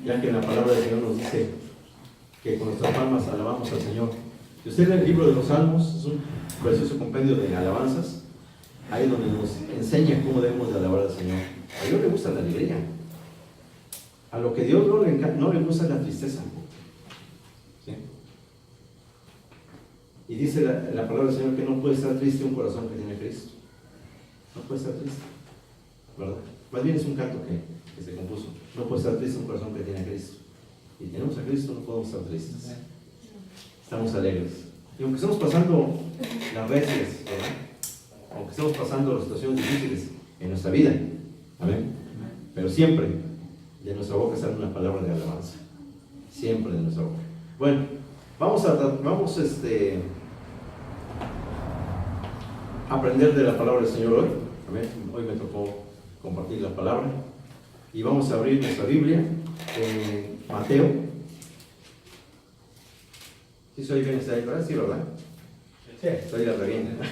ya que en la palabra del Señor nos dice que con nuestras palmas alabamos al Señor. Si usted lee el libro de los Salmos, es un precioso compendio de alabanzas, ahí donde nos enseña cómo debemos de alabar al Señor. A Dios le gusta la alegría. A lo que Dios no le gusta es la tristeza. ¿Sí? Y dice la palabra del Señor que no puede estar triste un corazón que tiene Cristo. No puede estar triste, ¿verdad? Más bien es un canto que se compuso. No puede estar triste un corazón que tiene a Cristo. Y tenemos a Cristo, no podemos estar tristes. Estamos alegres. Y aunque estemos pasando las recias, ¿verdad? Aunque estemos pasando las situaciones difíciles en nuestra vida, ¿amén? Pero siempre de nuestra boca sale una palabra de alabanza. Siempre de nuestra boca. Bueno, vamos a aprender de la palabra del Señor hoy. Amén. Hoy me tocó compartir la palabra. Y vamos a abrir nuestra Biblia en Mateo. ¿Sí soy bien esta ahí? Sí, ¿verdad? Sí. Soy la revienta.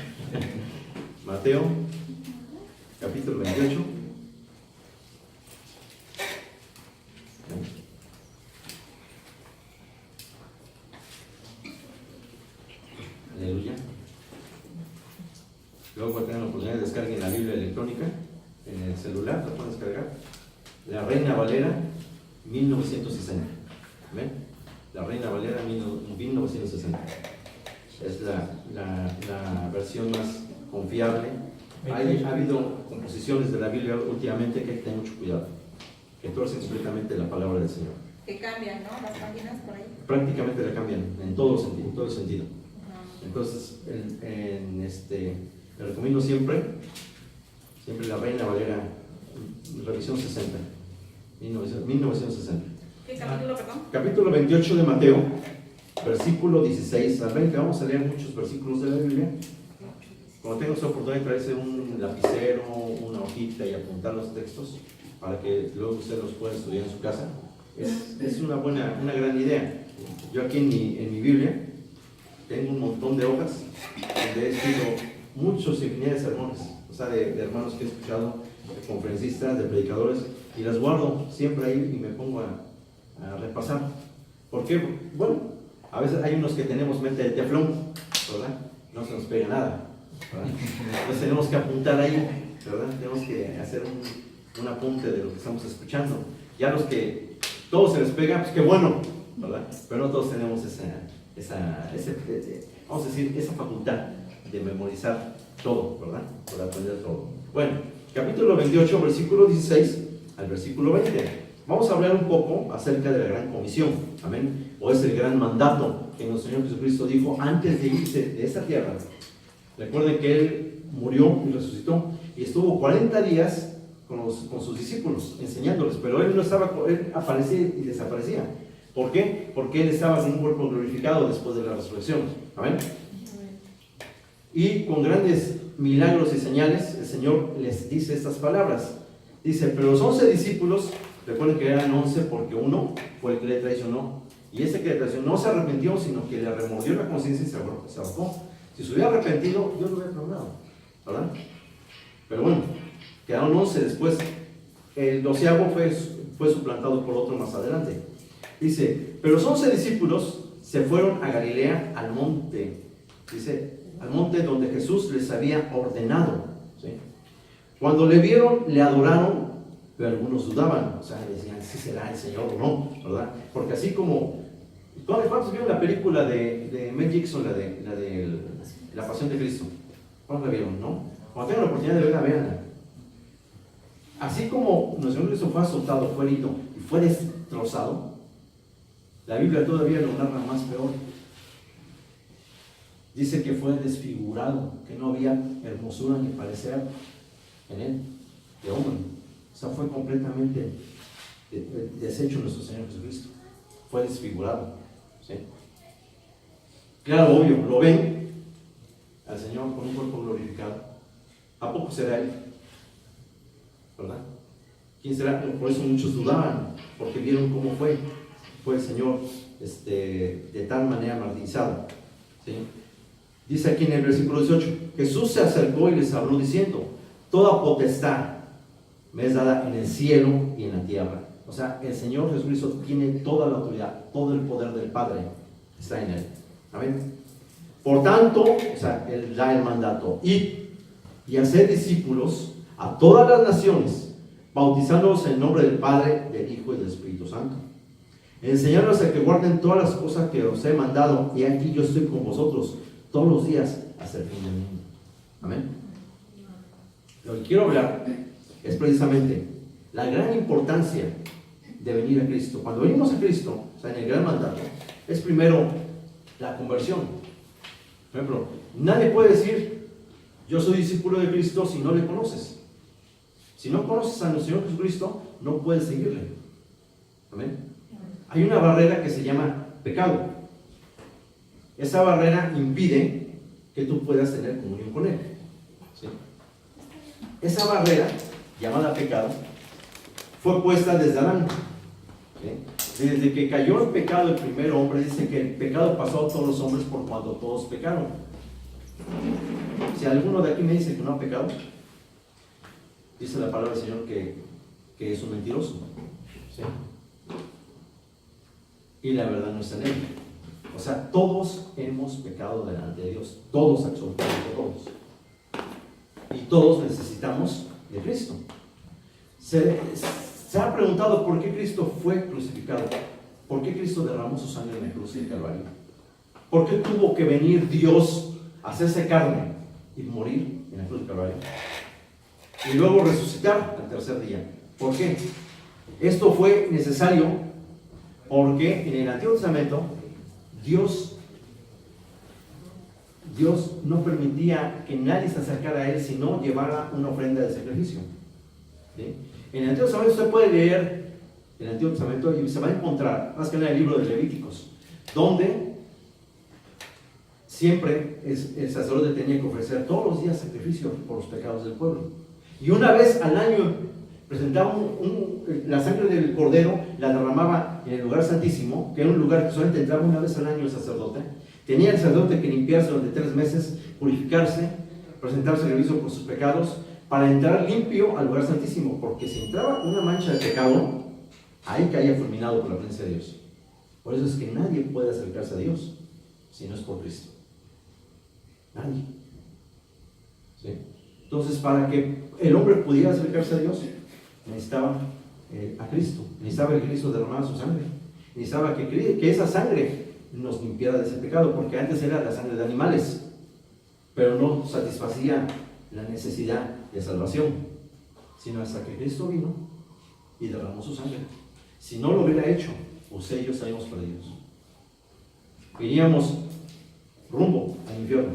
Mateo, capítulo 28. Aleluya. Luego cuando tengan la oportunidad, descarguen la Biblia electrónica en el celular, la pueden descargar. La Reina Valera 1960. ¿Ven? La Reina Valera 1960. Es la versión más confiable. Ha habido composiciones de la Biblia últimamente que hay que tener mucho cuidado, que torcen completamente la palabra del Señor. Que cambian, ¿no? Las páginas por ahí. Prácticamente la cambian en todo sentido. Entonces, le recomiendo siempre la Reina Valera, revisión 60, 1960. ¿Qué capítulo, perdón? Capítulo 28 de Mateo, versículo 16 al 20. Vamos a leer muchos versículos de la Biblia. Cuando tengas la oportunidad de traerse un lapicero, una hojita y apuntar los textos para que luego usted los pueda estudiar en su casa, es una gran idea. Yo aquí en mi Biblia tengo un montón de hojas donde he escrito muchos infinidad de sermones, o sea, de hermanos que he escuchado, de conferencistas, de predicadores, y las guardo siempre ahí y me pongo a repasar. ¿Por qué? Bueno, a veces hay unos que tenemos mente de teflón, ¿verdad? No se nos pega nada, ¿verdad? Entonces tenemos que apuntar ahí, ¿verdad? Tenemos que hacer un apunte de lo que estamos escuchando. Ya los que todo se les pega, pues qué bueno, ¿verdad? Pero no todos tenemos vamos a decir, esa facultad de memorizar todo, ¿verdad? Para aprender todo. Bueno, capítulo 28, versículo 16 al versículo 20. Vamos a hablar un poco acerca de la gran comisión, amén, o es el gran mandato que nuestro Señor Jesucristo dijo antes de irse de esta tierra. Recuerden que Él murió y resucitó y estuvo 40 días con sus discípulos enseñándoles, pero Él no estaba, Él aparecía y desaparecía. ¿Por qué? Porque Él estaba con un cuerpo glorificado después de la resurrección, amén. Y con grandes milagros y señales, el Señor les dice estas palabras. Dice, pero los 11 discípulos, recuerden que eran 11 porque uno fue el que le traicionó. Y ese que le traicionó no se arrepintió, sino que le remordió la conciencia y se ahorcó. Si se hubiera arrepentido, Dios lo hubiera perdonado, ¿verdad? Pero bueno, quedaron 11 después. El 12avo fue suplantado por otro más adelante. Dice, pero los 11 discípulos se fueron a Galilea al monte. Dice, al monte donde Jesús les había ordenado. ¿Sí? Cuando le vieron, le adoraron, pero algunos dudaban. O sea, decían, ¿sí será el Señor o no? ¿Verdad? Porque así como... ¿Cuántos vieron la película de Mel Gibson, la de La Pasión de Cristo? ¿Cuántos la vieron, no? Cuando tengan la oportunidad de verla, véanla. Así como nuestro Señor Cristo fue azotado, fue herido y fue destrozado, la Biblia todavía lo narra más peor. Dice que fue desfigurado, que no había hermosura ni parecer en él, de hombre. O sea, fue completamente deshecho nuestro Señor Jesucristo. Fue desfigurado. ¿Sí? Claro, obvio, lo ven al Señor con un cuerpo glorificado. ¿A poco será Él? ¿Verdad? ¿Quién será? Por eso muchos dudaban, porque vieron cómo fue el Señor de tal manera martirizado. ¿Sí? Dice aquí en el versículo 18, Jesús se acercó y les habló diciendo, toda potestad me es dada en el cielo y en la tierra. O sea, el Señor Jesucristo tiene toda la autoridad, todo el poder del Padre está en Él. Amén. Por tanto, o sea, Él da el mandato. Y hacer discípulos a todas las naciones, bautizándolos en el nombre del Padre, del Hijo y del Espíritu Santo. Enseñándoles a que guarden todas las cosas que os he mandado, y aquí yo estoy con vosotros todos los días hasta el fin del mundo. Amén. Lo que quiero hablar es precisamente la gran importancia de venir a Cristo. Cuando venimos a Cristo, o sea, en el gran mandato, es primero la conversión. Por ejemplo, nadie puede decir, yo soy discípulo de Cristo si no le conoces. Si no conoces a nuestro Señor Jesucristo, no puedes seguirle. Amén. Hay una barrera que se llama pecado. Esa barrera impide que tú puedas tener comunión con Él. ¿Sí? Esa barrera, llamada pecado, fue puesta desde Adán. ¿Sí? Desde que cayó el pecado el primer hombre, dice que el pecado pasó a todos los hombres por cuando todos pecaron. Si alguno de aquí me dice que no ha pecado, dice la palabra del Señor que es un mentiroso. ¿Sí? Y la verdad no está en él. O sea, todos hemos pecado delante de Dios. Todos, absolutamente todos. Y todos necesitamos de Cristo. Se ha preguntado por qué Cristo fue crucificado. ¿Por qué Cristo derramó su sangre en la cruz del Calvario? ¿Por qué tuvo que venir Dios a hacerse carne y morir en la cruz del Calvario? Y luego resucitar al tercer día. ¿Por qué? Esto fue necesario porque en el Antiguo Testamento Dios no permitía que nadie se acercara a Él si no llevara una ofrenda de sacrificio. ¿Sí? En el Antiguo Testamento usted puede leer el Antiguo Testamento y se va a encontrar, más que en el libro de Levíticos, donde siempre el sacerdote tenía que ofrecer todos los días sacrificio por los pecados del pueblo. Y una vez al año presentaba la sangre del cordero, la derramaba en el lugar santísimo, que era un lugar que solamente entraba una vez al año el sacerdote. Tenía el sacerdote que limpiarse durante 3 meses, purificarse, presentar sacrificio por sus pecados, para entrar limpio al lugar santísimo, porque si entraba una mancha de pecado, ahí caía fulminado por la presencia de Dios. Por eso es que nadie puede acercarse a Dios si no es por Cristo. Nadie. ¿Sí? Entonces, para que el hombre pudiera acercarse a Dios, necesitaba a Cristo, necesitaba que Cristo derramara su sangre, necesitaba que esa sangre nos limpiara de ese pecado, porque antes era la sangre de animales, pero no satisfacía la necesidad de salvación, sino hasta que Cristo vino y derramó su sangre. Si no lo hubiera hecho, usted y yo estaríamos perdidos. Iríamos rumbo al infierno,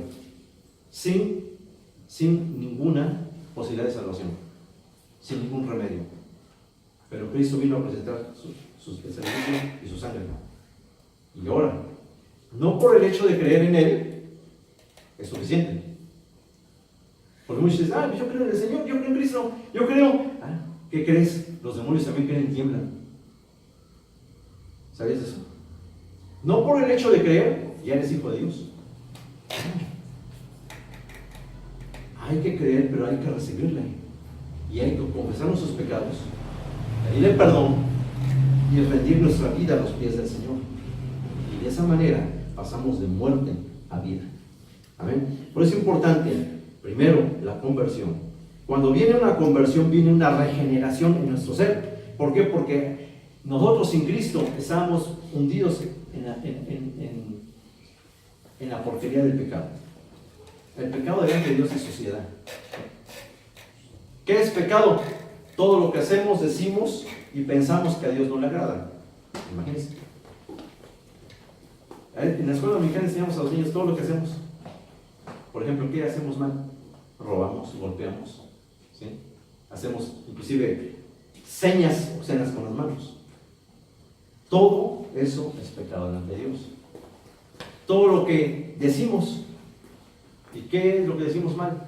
sin ninguna posibilidad de salvación, sin ningún remedio. Pero Cristo vino a presentar su sacrificio y su sangre. Y ahora, no por el hecho de creer en Él, es suficiente. Porque muchos dicen, yo creo en el Señor, yo creo en Cristo, yo creo. ¿Qué crees? Los demonios también creen y tiemblan. ¿Sabías eso? No por el hecho de creer, ya eres hijo de Dios. Hay que creer, pero hay que recibirle. Y hay que confesar nuestros pecados, pedirle perdón y rendir nuestra vida a los pies del Señor. Y de esa manera pasamos de muerte a vida. Amén. Por eso es importante, primero, la conversión. Cuando viene una conversión, viene una regeneración en nuestro ser. ¿Por qué? Porque nosotros sin Cristo estábamos hundidos en la porquería del pecado. El pecado delante de Dios es suciedad. ¿Qué es pecado? Todo lo que hacemos, decimos y pensamos que a Dios no le agrada. Imagínense. En la escuela dominicana enseñamos a los niños todo lo que hacemos. Por ejemplo, ¿qué hacemos mal? Robamos, golpeamos, ¿sí? Hacemos inclusive señas obscenas con las manos. Todo eso es pecado delante de Dios. Todo lo que decimos. ¿Y qué es lo que decimos mal?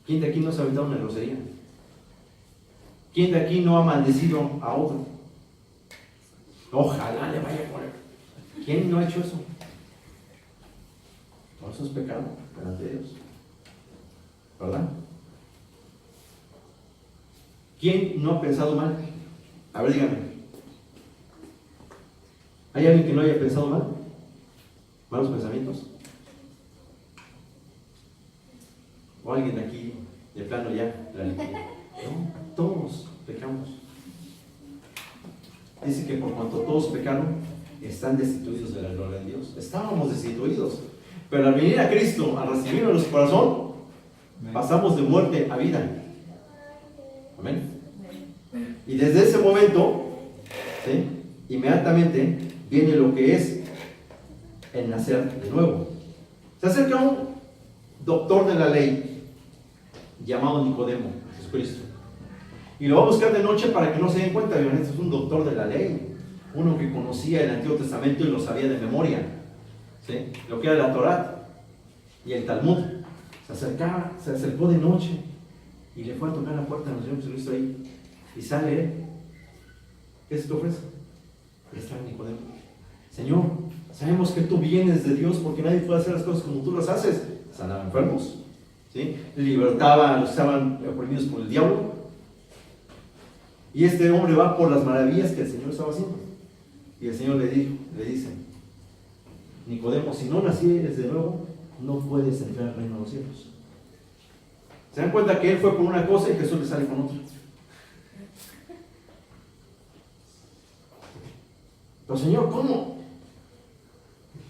¿Quién de aquí no se ha aventado una grosería? ¿Quién de aquí no ha maldecido a otro? Ojalá le vaya por él. ¿Quién no ha hecho eso? Todo eso es pecado delante de Dios, ¿verdad? ¿Quién no ha pensado mal? A ver, dígame. ¿Hay alguien que no haya pensado mal? ¿Malos pensamientos? ¿O alguien aquí de plano ya la liquidó? No, todos pecamos. Dice que por cuanto todos pecaron, están destituidos de la gloria de Dios. Estábamos destituidos, pero al venir a Cristo, al recibirlo en nuestro corazón, pasamos de muerte a vida. Amén. Y desde ese momento, ¿sí?, inmediatamente viene lo que es el nacer de nuevo. Se acerca un doctor de la ley llamado Nicodemo, Jesucristo, y lo va a buscar de noche para que no se den cuenta. Este es un doctor de la ley, uno que conocía el Antiguo Testamento y lo sabía de memoria, ¿sí?, lo que era la Torá y el Talmud. Se acercó de noche y le fue a tocar la puerta de nuestro Señor Jesucristo ahí, y sale. ¿Qué se te ofrece? Está Nicodemo. Señor, sabemos que tú vienes de Dios, porque nadie puede hacer las cosas como tú las haces. Sanaban enfermos, ¿sí?, libertaba a los que estaban oprimidos por el diablo. Y este hombre va por las maravillas que el Señor estaba haciendo. Y el Señor le dice: Nicodemo, si no nacieres de nuevo, no puedes entrar al reino de los cielos. ¿Se dan cuenta que él fue por una cosa y Jesús le sale con otra? Pero Señor, ¿cómo?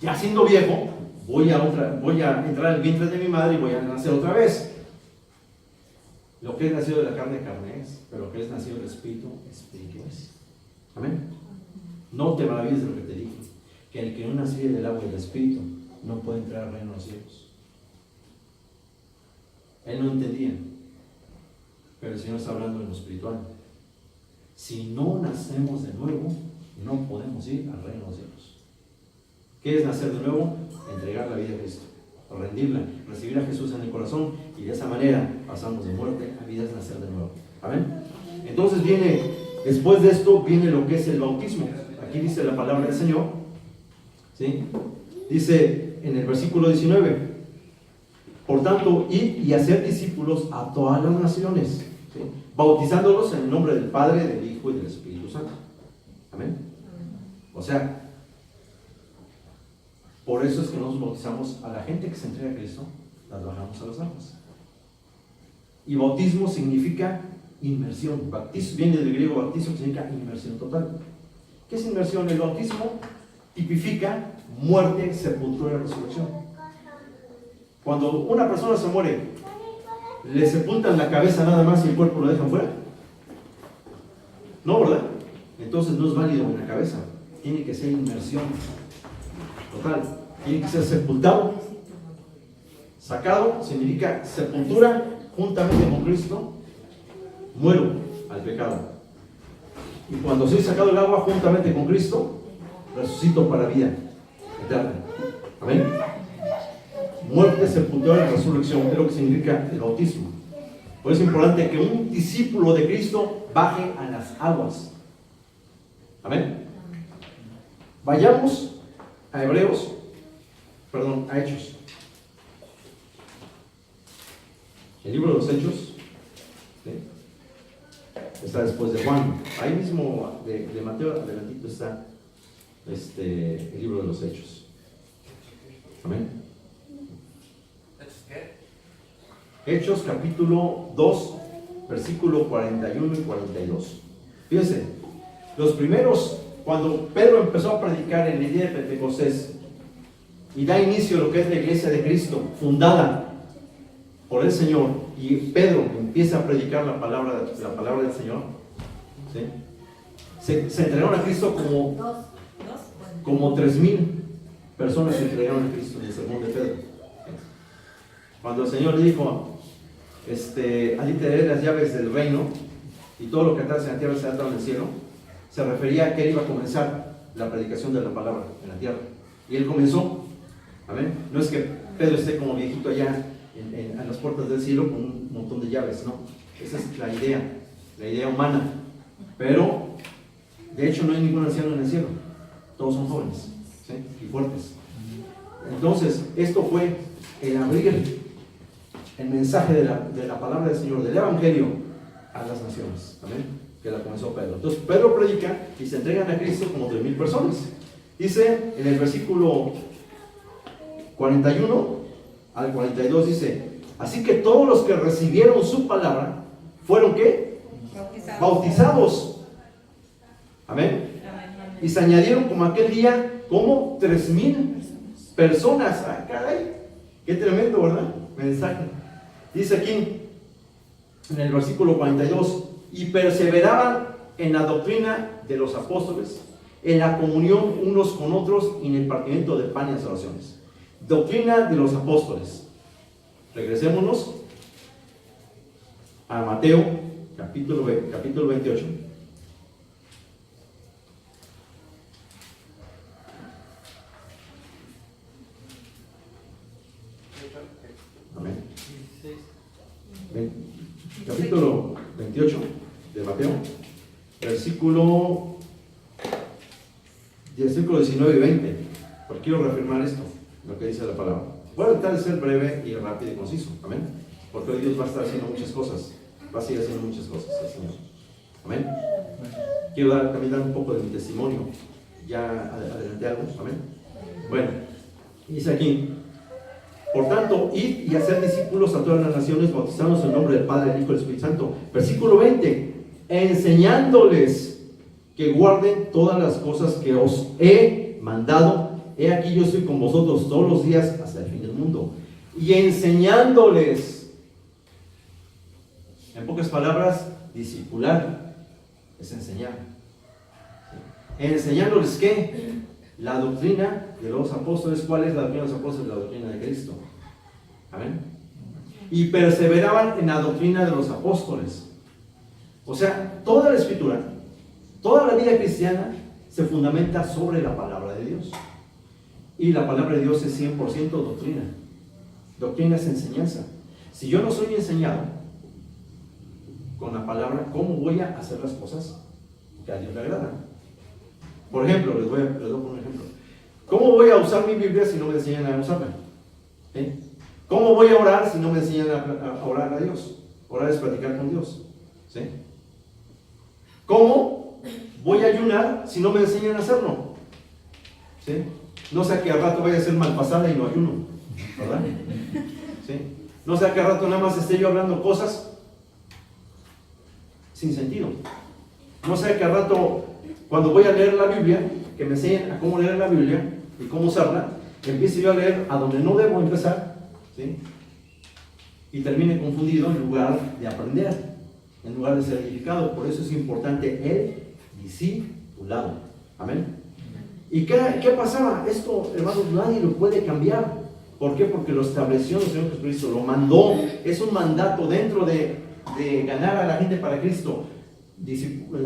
Ya siendo viejo, voy a entrar al vientre de mi madre y voy a nacer otra vez. Lo que es nacido de la carne es, pero lo que es nacido del Espíritu, Espíritu es. Amén. No te maravilles de lo que te dije, que el que no naciera del agua y del Espíritu no puede entrar al reino de los cielos. Él no entendía, pero el Señor está hablando en lo espiritual. Si no nacemos de nuevo, no podemos ir al reino de los cielos. ¿Qué es nacer de nuevo? Entregar la vida a Cristo, rendirla, recibir a Jesús en el corazón, y de esa manera pasamos de muerte a vida, es nacer de nuevo. Amén. Entonces después de esto viene lo que es el bautismo. Aquí dice la palabra del Señor, ¿sí? Dice en el versículo 19: por tanto, id y hacer discípulos a todas las naciones, ¿sí?, bautizándolos en el nombre del Padre, del Hijo y del Espíritu Santo. Amén. O sea, por eso es que nos bautizamos a la gente que se entrega a Cristo, las bajamos a las aguas. Y bautismo significa inmersión. Bautismo viene del griego bautismo, significa inmersión total. ¿Qué es inmersión? El bautismo tipifica muerte, sepultura y resurrección. Cuando una persona se muere, ¿le sepultan la cabeza nada más y el cuerpo lo dejan fuera? No, ¿verdad? Entonces no es válido en la cabeza. Tiene que ser inmersión total. Tiene que ser sepultado. Sacado significa sepultura juntamente con Cristo. Muero al pecado. Y cuando soy sacado del agua juntamente con Cristo, resucito para vida eterna. Amén. Muerte, sepultura y resurrección es lo que significa el bautismo. Por eso es importante que un discípulo de Cristo baje a las aguas. Amén. Vayamos a a Hechos. El libro de los Hechos, ¿sí?, está después de Juan. Ahí mismo de Mateo adelantito está el libro de los Hechos. Amén. Hechos capítulo 2, versículo 41 y 42. Fíjense, los primeros, cuando Pedro empezó a predicar en el día de Pentecostés y da inicio a lo que es la iglesia de Cristo, fundada por el Señor, y Pedro empieza a predicar la palabra del Señor, ¿sí?, se entregaron a Cristo como 3,000 personas se entregaron a Cristo en el sermón de Pedro. Cuando el Señor le dijo: a ti te daré las llaves del reino, y todo lo que atas en la tierra será atado en el cielo, se refería a que él iba a comenzar la predicación de la palabra en la tierra. Y él comenzó. Amén. No es que Pedro esté como viejito allá a las puertas del cielo con un montón de llaves, no. Esa es la idea humana. Pero, de hecho, no hay ningún anciano en el cielo. Todos son jóvenes, ¿sí?, y fuertes. Entonces, esto fue el abrir el mensaje de la palabra del Señor, del Evangelio, a las naciones. Amén. Que la comenzó Pedro. Entonces Pedro predica y se entregan a Cristo como 3,000 personas. Dice en el versículo 41 al 42, dice: así que todos los que recibieron su palabra fueron ¿qué? Bautizados. Amén. Y se añadieron como aquel día como 3,000 personas. Ah, caray, qué tremendo, ¿verdad? Mensaje. Dice aquí en el versículo 42: y perseveraban en la doctrina de los apóstoles, en la comunión unos con otros y en el partimiento de pan y las oraciones. Doctrina de los apóstoles. Regresémonos a Mateo capítulo 28. Amén. Capítulo 28 de Mateo, versículo 19 y 20. Porque quiero reafirmar esto, lo que dice la palabra. Voy a tratar de ser breve y rápido y conciso. Amén. Porque hoy Dios va a estar haciendo muchas cosas. Va a seguir haciendo muchas cosas el Señor. Amén. Quiero también dar un poco de mi testimonio. Ya adelanté algo. Amén. Bueno, dice aquí: por tanto, id y hacer discípulos a todas las naciones, bautizándolos en el nombre del Padre, del Hijo y del Espíritu Santo. Versículo 20: enseñándoles que guarden todas las cosas que os he mandado. He aquí yo estoy con vosotros todos los días hasta el fin del mundo. Y enseñándoles, en pocas palabras, discipular es enseñar. Enseñándoles ¿qué? La doctrina de los apóstoles. ¿Cuál es la doctrina de los apóstoles? La doctrina de Cristo. Amén. Y perseveraban en la doctrina de los apóstoles. O sea, toda la escritura, toda la vida cristiana se fundamenta sobre la palabra de Dios. Y la palabra de Dios es 100% doctrina. Doctrina es enseñanza. Si yo no soy enseñado con la palabra, ¿cómo voy a hacer las cosas que a Dios le agradan? Por ejemplo, les voy a poner un ejemplo. ¿Cómo voy a usar mi Biblia si no me enseñan a usarla? ¿Eh? ¿Cómo voy a orar si no me enseñan a orar a Dios? Orar es platicar con Dios. ¿Sí? ¿Cómo voy a ayunar si no me enseñan a hacerlo? ¿Sí? No sea que al rato vaya a ser malpasada y no ayuno, ¿verdad? ¿Sí? No sea que al rato nada más esté yo hablando cosas sin sentido. No sea que al rato, cuando voy a leer la Biblia, que me enseñen a cómo leer la Biblia y cómo usarla, empiece yo a leer a donde no debo empezar, ¿sí? Y termine confundido en lugar de aprender, en lugar de ser edificado. Por eso es importante el discipulado. Amén. ¿Y qué pasaba? Esto, hermanos, nadie lo puede cambiar. ¿Por qué? Porque lo estableció el Señor Jesucristo, lo mandó. Es un mandato dentro de ganar a la gente para Cristo.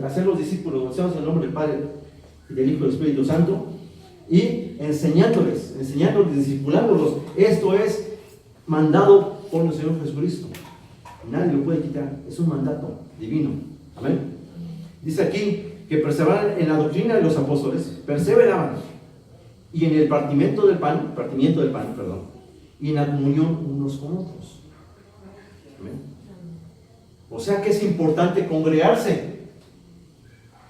Hacer los discípulos, bautizados en el nombre del Padre, del Hijo y del Espíritu Santo, y enseñándoles, discipulándolos. Esto es mandado por el Señor Jesucristo. Nadie lo puede quitar. Es un mandato divino. Amén. Dice aquí que perseveraban en la doctrina de los apóstoles, perseveraban, y en el partimiento del pan, y en la comunión unos con otros. Amén. O sea que es importante congregarse,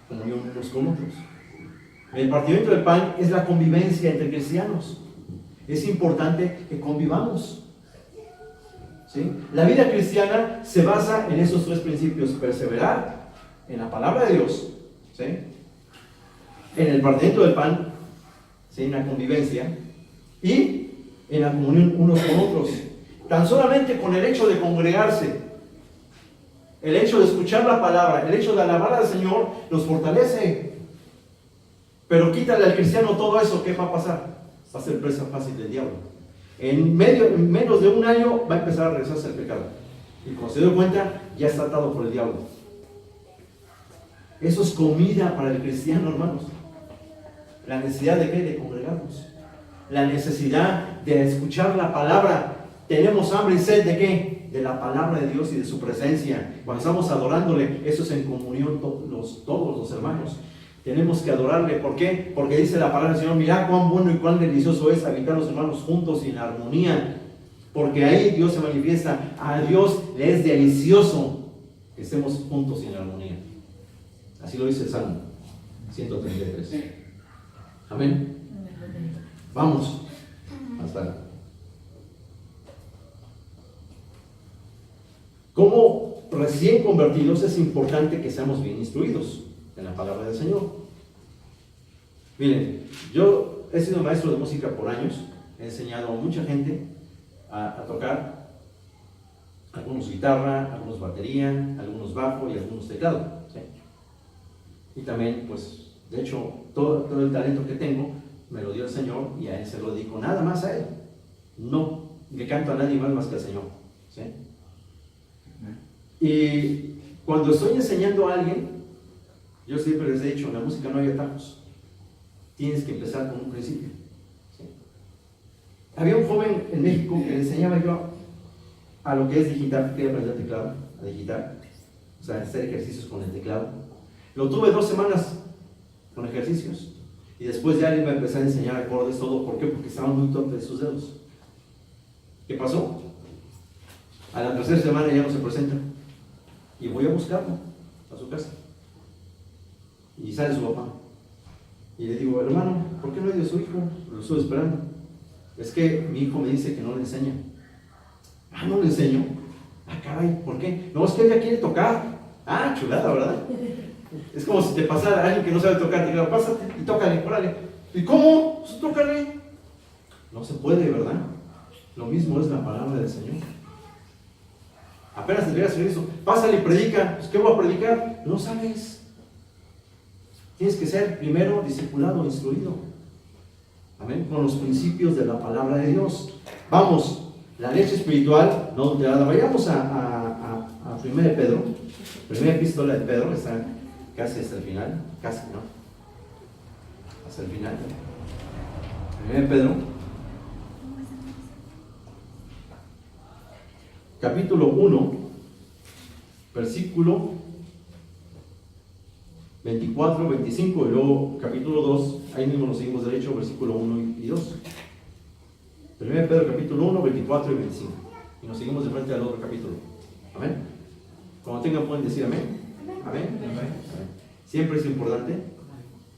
comunión unos con otros. El partimiento del pan es la convivencia entre cristianos. Es importante que convivamos. ¿Sí? La vida cristiana se basa en esos tres principios: perseverar en la palabra de Dios, ¿sí? En el partimiento del pan, ¿sí? En la convivencia, y en la comunión unos con otros. Tan solamente con el hecho de congregarse, el hecho de escuchar la palabra, el hecho de alabar al Señor, nos fortalece. Pero quítale al cristiano todo eso, ¿qué va a pasar? Va a ser presa fácil del diablo. En menos de un año va a empezar a regresarse al pecado. Y cuando se dé cuenta, ya está atado por el diablo. Eso es comida para el cristiano, hermanos. La necesidad de ¿qué? De congregarnos. La necesidad de escuchar la palabra. Tenemos hambre y sed de ¿qué? De la palabra de Dios y de su presencia. Cuando estamos adorándole, eso es en comunión todos los hermanos. Tenemos que adorarle. ¿Por qué? Porque dice la palabra del Señor: mirad cuán bueno y cuán delicioso es habitar los hermanos juntos y en armonía. Porque ahí Dios se manifiesta. A Dios le es delicioso que estemos juntos y en armonía. Así lo dice el Salmo 133. Amén. Vamos. Hasta. Como recién convertidos es importante que seamos bien instruidos en la palabra del Señor. Miren, yo he sido maestro de música por años, he enseñado a mucha gente a tocar, algunos guitarra, algunos batería, algunos bajo y algunos teclado, ¿sí? Y también, pues, de hecho, todo el talento que tengo me lo dio el Señor y a Él se lo dedico, nada más a Él. No le canto a nadie más que al Señor, ¿sí? Y cuando estoy enseñando a alguien, yo siempre les he dicho, en la música no hay atajos. Tienes que empezar con un principio, ¿sí? Había un joven en México que le enseñaba yo a lo que es digitar, quería aprender teclado, a digitar, o sea, hacer ejercicios con el teclado. Lo tuve 2 semanas con ejercicios y después ya le iba a empezar a enseñar acordes, todo. ¿Por qué? Porque estaban muy torpes sus dedos. ¿Qué pasó? A la 3ª semana ya no se presenta y voy a buscarlo a su casa y sale su papá y le digo, hermano, ¿por qué no ha ido su hijo? Lo estoy esperando. Es que mi hijo me dice que no le enseña. Ah, ¿no le enseño? Ah, caray, ¿por qué? No, es que ella quiere tocar. Ah, chulada, ¿verdad? Es como si te pasara alguien que no sabe tocar, te diga, pásate y tócale, órale. ¿Y cómo? Pues tócale. No se puede, ¿verdad? Lo mismo es la palabra del Señor. Apenas tendrías que hacer eso. Pásale y predica. Pues, ¿qué voy a predicar? No sabes. Tienes que ser primero discipulado, instruido. Amén. Con los principios de la palabra de Dios. Vamos, la leche espiritual no adulterada. Vayamos a 1 Pedro. Primera epístola de Pedro, está casi hasta el final. Casi, ¿no? Hasta el final. 1 Pedro. Capítulo 1, versículo 24, 25, y luego capítulo 2, ahí mismo nos seguimos derecho, versículo 1 y 2. 1 Pedro capítulo 1, 24 y 25. Y nos seguimos de frente al otro capítulo. Amén. Cuando tengan pueden decir amén. Amén. Amén. Siempre es importante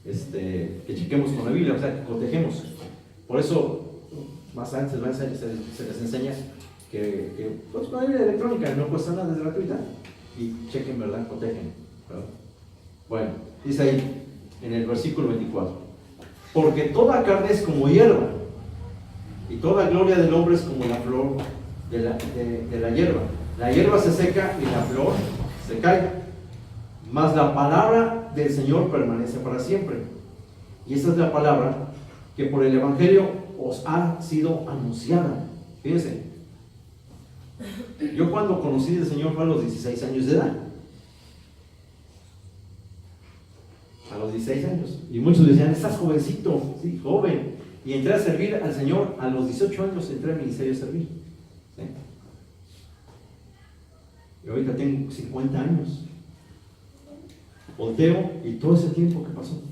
que chequemos con la Biblia, o sea, que cotejemos. Por eso, más antes se les enseña que pues, con la Biblia electrónica no cuesta nada, es gratuita. Y chequen, ¿verdad? Cotejen, ¿verdad? Bueno, dice ahí en el versículo 24: porque toda carne es como hierba, y toda gloria del hombre es como la flor de la hierba. La hierba se seca y la flor se cae, mas la palabra del Señor permanece para siempre. Y esta es la palabra que por el Evangelio os ha sido anunciada. Fíjense, yo cuando conocí al Señor fue a los 16 años de edad. A los 16 años. Y muchos decían, estás jovencito, sí, joven. Y entré a servir al Señor a los 18 años, entré al ministerio a servir. ¿Sí? Y ahorita tengo 50 años. Volteo y todo ese tiempo que pasó.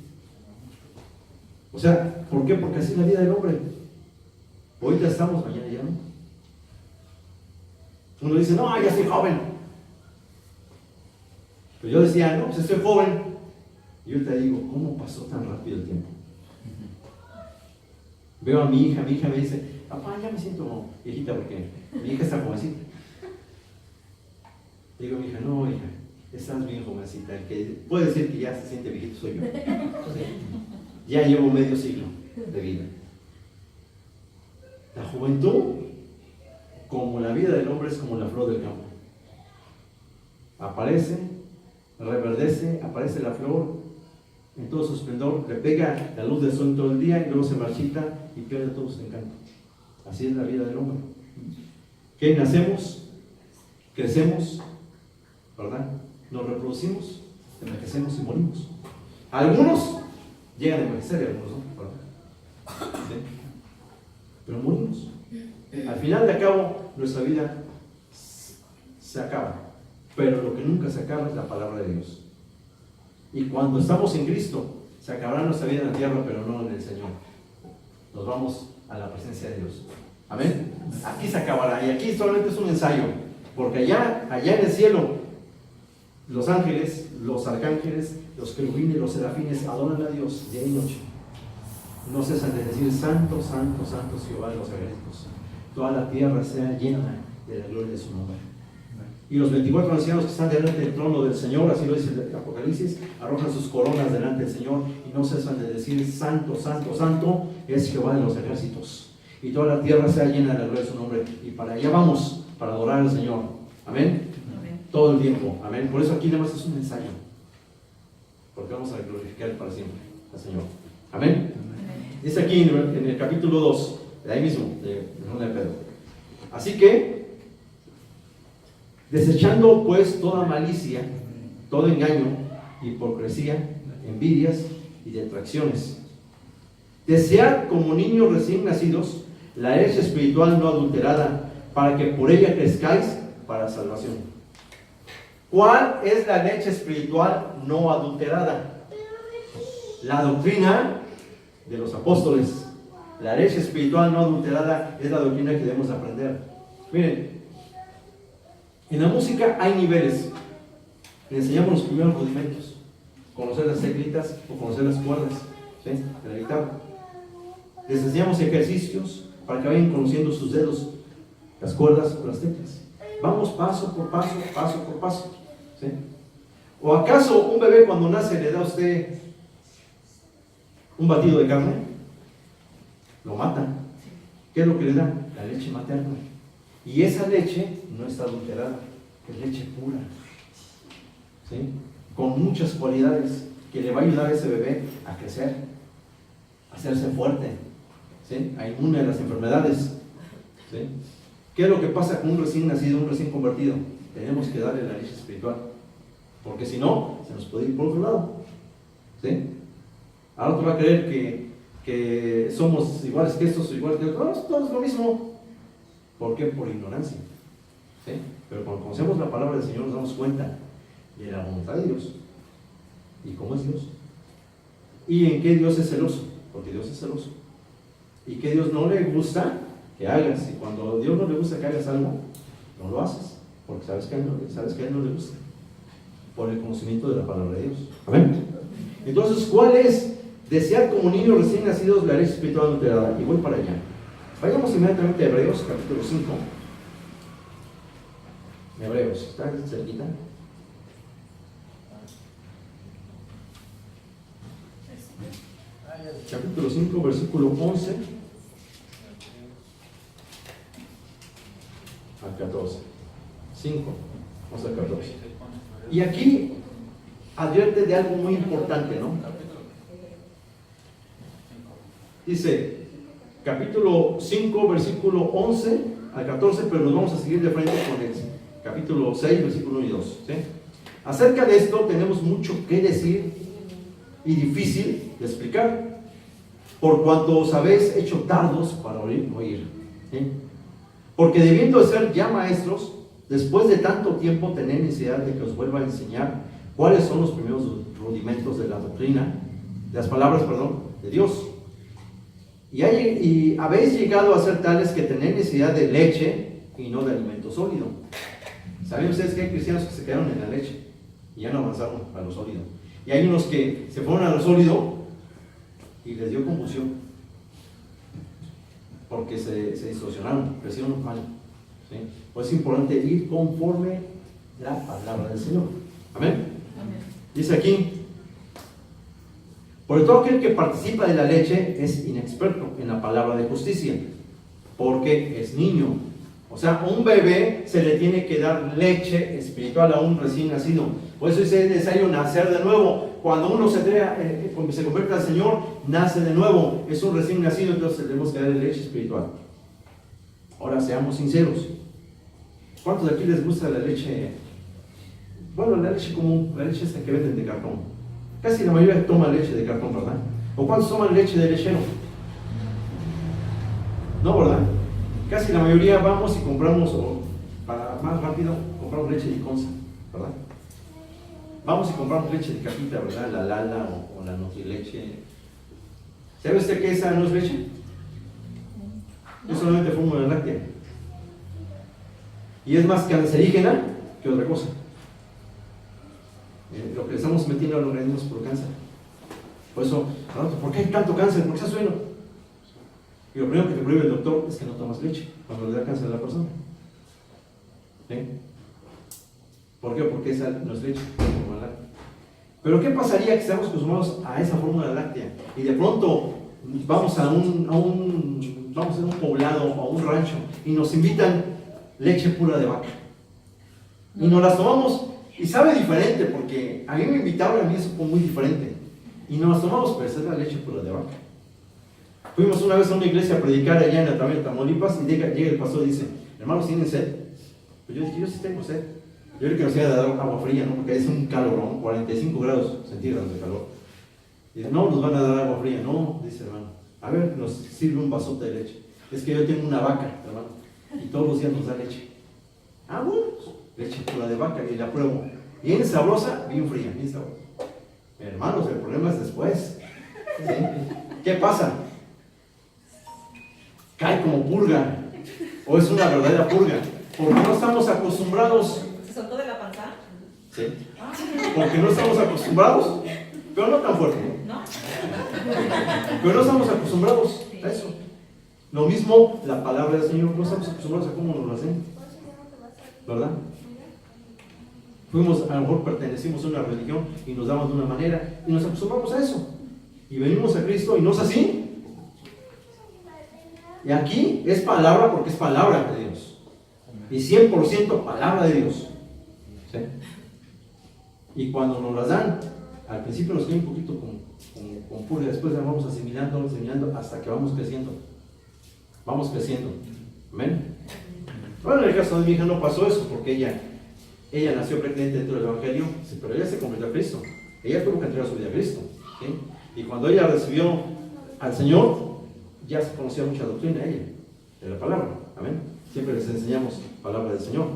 O sea, ¿por qué? Porque así es la vida del hombre. Ahorita estamos, mañana ya no. Uno dice, no, ya soy joven. Pero yo decía, no, pues estoy joven. Y yo te digo, ¿cómo pasó tan rápido el tiempo? Veo a mi hija me dice, papá, ya me siento viejita porque mi hija está jovencita. Digo a mi hija, no, hija, estás bien jovencita. El que puede decir que ya se siente viejito soy yo. Entonces, ya llevo medio siglo de vida. La juventud, como la vida del hombre, es como la flor del campo. Aparece, reverdece, aparece la flor en todo su esplendor, le pega la luz del sol todo el día y luego se marchita y pierde todo su encanto. Así es la vida del hombre. Que nacemos, crecemos, ¿verdad? Nos reproducimos, envejecemos y morimos. Algunos llegan a envejecer y algunos no, ¿verdad? ¿Sí? Pero morimos. Al final de cabo, nuestra vida se acaba. Pero lo que nunca se acaba es la palabra de Dios. Y cuando estamos en Cristo, se acabará nuestra vida en la tierra, pero no en el Señor. Nos vamos a la presencia de Dios. Amén. Aquí se acabará. Y aquí solamente es un ensayo. Porque allá en el cielo, Los ángeles, los arcángeles, los querubines, los serafines adoran a Dios día y noche. No cesan de decir: Santo, Santo, Santo es Jehová de los ejércitos. Toda la tierra sea llena de la gloria de su nombre. Y los 24 ancianos que están delante del trono del Señor, así lo dice el Apocalipsis, arrojan sus coronas delante del Señor y no cesan de decir: Santo, Santo, Santo es Jehová de los ejércitos. Y toda la tierra sea llena de la gloria de su nombre. Y para allá vamos, para adorar al Señor. Amén. Amén. Todo el tiempo. Amén. Por eso aquí nada más es un ensayo. Porque vamos a glorificar para siempre al Señor. Amén. Amén. Dice aquí en el capítulo 2, de ahí mismo, de Pedro. Así que, desechando pues toda malicia, todo engaño, hipocresía, envidias y detracciones, desead como niños recién nacidos la leche espiritual no adulterada, para que por ella crezcáis para salvación. ¿Cuál es la leche espiritual no adulterada? La doctrina de los apóstoles. La leche espiritual no adulterada es la doctrina que debemos aprender. Miren, en la música hay niveles. Le enseñamos los primeros rudimentos: conocer las teclitas o conocer las cuerdas, ¿sí?, de la guitarra. Les enseñamos ejercicios para que vayan conociendo sus dedos, las cuerdas o las teclas. Vamos paso por paso, paso por paso, ¿sí? ¿O acaso un bebé cuando nace le da a usted un batido de carne? Lo mata. ¿Qué es lo que le da? La leche materna. Y esa leche no está adulterada, es leche pura, ¿sí?, con muchas cualidades que le va a ayudar a ese bebé a crecer, a hacerse fuerte, ¿sí?, a inmune a las enfermedades, ¿sí? ¿Qué es lo que pasa con un recién nacido, un recién convertido? Tenemos que darle la leche espiritual, porque si no, se nos puede ir por otro lado, ¿sí? Ahora otro va a creer que somos iguales que estos o iguales que otros. Todo es lo mismo. ¿Por qué? Por ignorancia, ¿sí? Pero cuando conocemos la palabra del Señor nos damos cuenta de la voluntad de Dios y cómo es Dios y en qué Dios es celoso, porque Dios es celoso, y que Dios no le gusta que hagas. Y cuando a Dios no le gusta que hagas algo, no lo haces, porque sabes que a Él no le gusta, por el conocimiento de la palabra de Dios. Amén. Entonces, ¿cuál es? Desear como niños recién nacidos la leche espiritual adulterada. Y voy para allá. Vayamos inmediatamente a Hebreos, capítulo 5. Hebreos, ¿está cerquita? Capítulo 5, versículo 11 al 14. 5, vamos al 14. Y aquí advierte de algo muy importante, ¿no? Dice, capítulo 5, versículo 11 al 14, pero nos vamos a seguir de frente con el capítulo 6, versículo 1 y 2, ¿sí? Acerca de esto tenemos mucho que decir y difícil de explicar, por cuanto os habéis hecho tardos para oír, ¿sí? Porque debiendo de ser ya maestros, después de tanto tiempo tenéis necesidad de que os vuelva a enseñar cuáles son los primeros rudimentos de la doctrina, de las palabras, de Dios. Y habéis llegado a ser tales que tenéis necesidad de leche y no de alimento sólido. ¿Saben ustedes que hay cristianos que se quedaron en la leche y ya no avanzaron a lo sólido? Y hay unos que se fueron a lo sólido y les dio confusión, porque se distorsionaron, crecieron mal, ¿sí? Pues es importante ir conforme la palabra del Señor. Amén. Amén. Dice aquí: por todo aquel que participa de la leche es inexperto en la palabra de justicia, porque es niño. O sea, a un bebé se le tiene que dar leche espiritual a un recién nacido. Por eso es necesario nacer de nuevo. Cuando uno se convierte al Señor, nace de nuevo. Es un recién nacido, entonces tenemos que darle leche espiritual. Ahora, seamos sinceros. ¿Cuántos de aquí les gusta la leche? Bueno, la leche común, la leche esta que venden de cartón. Casi la mayoría toma leche de cartón, ¿verdad? ¿O cuántos toman leche de lechero? No, ¿verdad? Casi la mayoría vamos y compramos, o para más rápido, compramos leche de Consa, ¿verdad? Vamos y compramos leche de cajita, ¿verdad? La Lala o la Nutrileche. ¿Sabe usted que esa no es leche? Yo solamente fórmula láctea. Y es más cancerígena que otra cosa. Lo que le estamos metiendo a los organismos por cáncer. Por eso, ¿por qué hay tanto cáncer? ¿Por qué estás sueno? Y lo primero que te prohíbe el doctor es que no tomas leche cuando le da cáncer a la persona. ¿Sí? ¿Por qué? Porque esa no es leche, es fórmula láctea. Pero ¿qué pasaría que estamos acostumbrados a esa fórmula láctea y de pronto vamos a un poblado o a un rancho y nos invitan leche pura de vaca? Y nos las tomamos y sabe diferente, porque a mí me invitaron, a mí eso fue muy diferente. Y nos las tomamos, pero esa es la leche pura de vaca. Fuimos una vez a una iglesia a predicar allá en la Tamaulipas y llega el pastor y dice: hermanos, ¿tienen sed? Pues yo dije: yo sí tengo sed. Yo creo que nos iba a dar agua fría, ¿no? Porque es un calorón, 45 grados centígrados de calor. Y dice: no, nos van a dar agua fría. No, dice hermano. A ver, nos sirve un vasote de leche. Es que yo tengo una vaca, hermano, y todos los días nos da leche. Ah, bueno, leche pura de vaca, y la pruebo. Bien sabrosa, bien fría, bien sabrosa. Hermanos, el problema es después. ¿Sí? ¿Qué pasa? Cae como purga, o es una verdadera purga, porque no estamos acostumbrados. ¿Se soltó de la panza? Sí. Porque no estamos acostumbrados, pero no tan fuerte. ¿No? Pero no estamos acostumbrados a eso. Lo mismo la palabra del Señor, no estamos acostumbrados a cómo nos lo hacen, ¿verdad? A lo mejor pertenecimos a una religión y nos daban de una manera y nos acostumbramos a eso. Y venimos a Cristo y no es así. Y aquí es palabra porque es palabra de Dios. Y 100% palabra de Dios. ¿Sí? Y cuando nos las dan, al principio nos queda un poquito con purga, después la vamos asimilando hasta que vamos creciendo. Vamos creciendo. Amén. Bueno, en el caso de mi hija no pasó eso, porque ella nació creyente dentro del Evangelio, sí, pero ella se convirtió a Cristo. Ella tuvo que entregar su vida a Cristo. ¿Sí? Y cuando ella recibió al Señor, ya se conocía mucha doctrina ella, de la palabra. Amén. Siempre les enseñamos palabra del Señor.